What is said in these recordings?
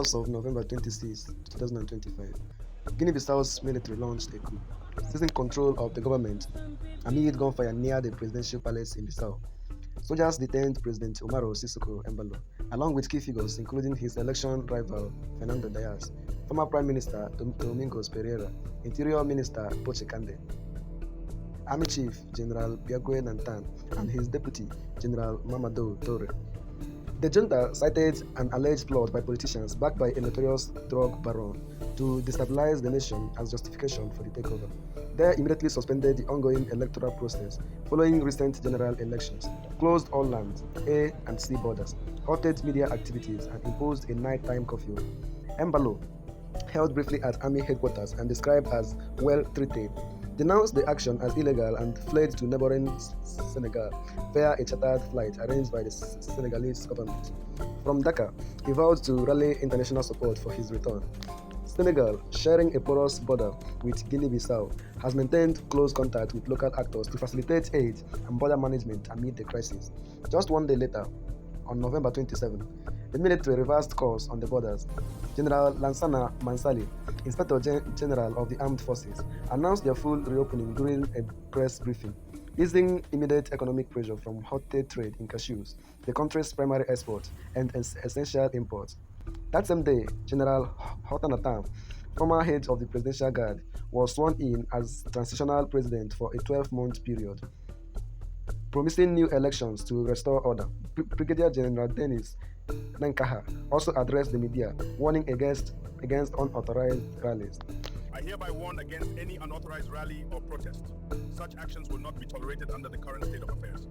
hours of November 26, 2025, Guinea-Bissau's military launched a coup, seizing control of the government amid gunfire near the presidential palace in Bissau. Soldiers detained President Umaro Sissoco Embalo, along with key figures including his election rival Fernando Diaz, former Prime Minister Domingos Pereira, Interior Minister Poche Kande, Army Chief General Biagwe Nantan, and his deputy General Mamadou Toure. The junta cited an alleged plot by politicians backed by a notorious drug baron to destabilize the nation as justification for the takeover. They immediately suspended the ongoing electoral process following recent general elections, closed all land, air and sea borders, halted media activities, and imposed a nighttime curfew. Embalo, held briefly at army headquarters and described as well treated, denounced the action as illegal and fled to neighboring Senegal via a chartered flight arranged by the Senegalese government. From Dakar, he vowed to rally international support for his return. Senegal, sharing a porous border with Guinea-Bissau, has maintained close contact with local actors to facilitate aid and border management amid the crisis. Just one day later, on November 27, the military reversed course on the borders. General Lansana Mansali, Inspector General of the Armed Forces, announced their full reopening during a press briefing, easing immediate economic pressure from halted trade in cashews, the country's primary export and essential imports. That same day, General Hotanatam, former head of the Presidential Guard, was sworn in as transitional president for a 12-month period, promising new elections to restore order. Brigadier General Dennis Nankaha also addressed the media, warning against unauthorized rallies. I hereby warn against any unauthorized rally or protest. Such actions will not be tolerated under the current state of affairs.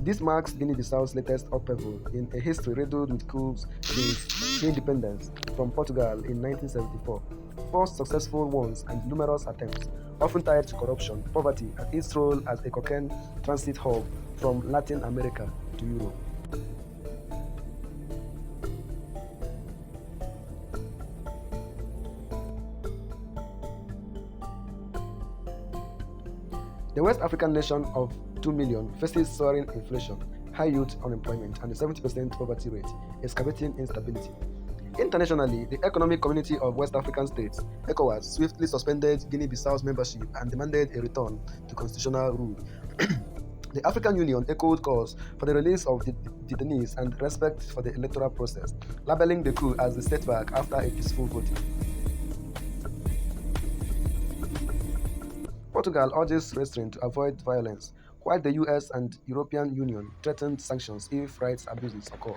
This marks Guinea-Bissau's latest upheaval in a history riddled with coups since independence from Portugal in 1974. 4 successful ones and numerous attempts, often tied to corruption, poverty, and its role as a cocaine transit hub from Latin America to Europe. The West African nation of 2 million faces soaring inflation, high youth unemployment, and a 70% poverty rate, excavating instability. Internationally, the Economic Community of West African States, ECOWAS, swiftly suspended Guinea-Bissau's membership and demanded a return to constitutional rule. The African Union echoed calls for the release of the detainees and respect for the electoral process, labeling the coup as a setback after a peaceful voting. Portugal urges restraint to avoid violence, while the US and European Union threatened sanctions if rights abuses occur.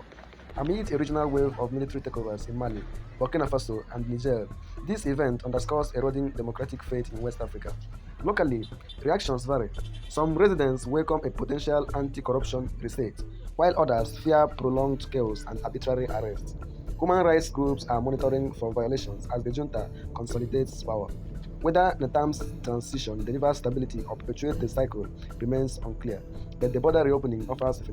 Amid a regional wave of military takeovers in Mali, Burkina Faso, and Niger, this event underscores eroding democratic faith in West Africa. Locally, reactions vary. Some residents welcome a potential anti-corruption reset, while others fear prolonged chaos and arbitrary arrests. Human rights groups are monitoring for violations as the junta consolidates power. Whether Natam's transition delivers stability or perpetuates the cycle remains unclear, but the border reopening offers a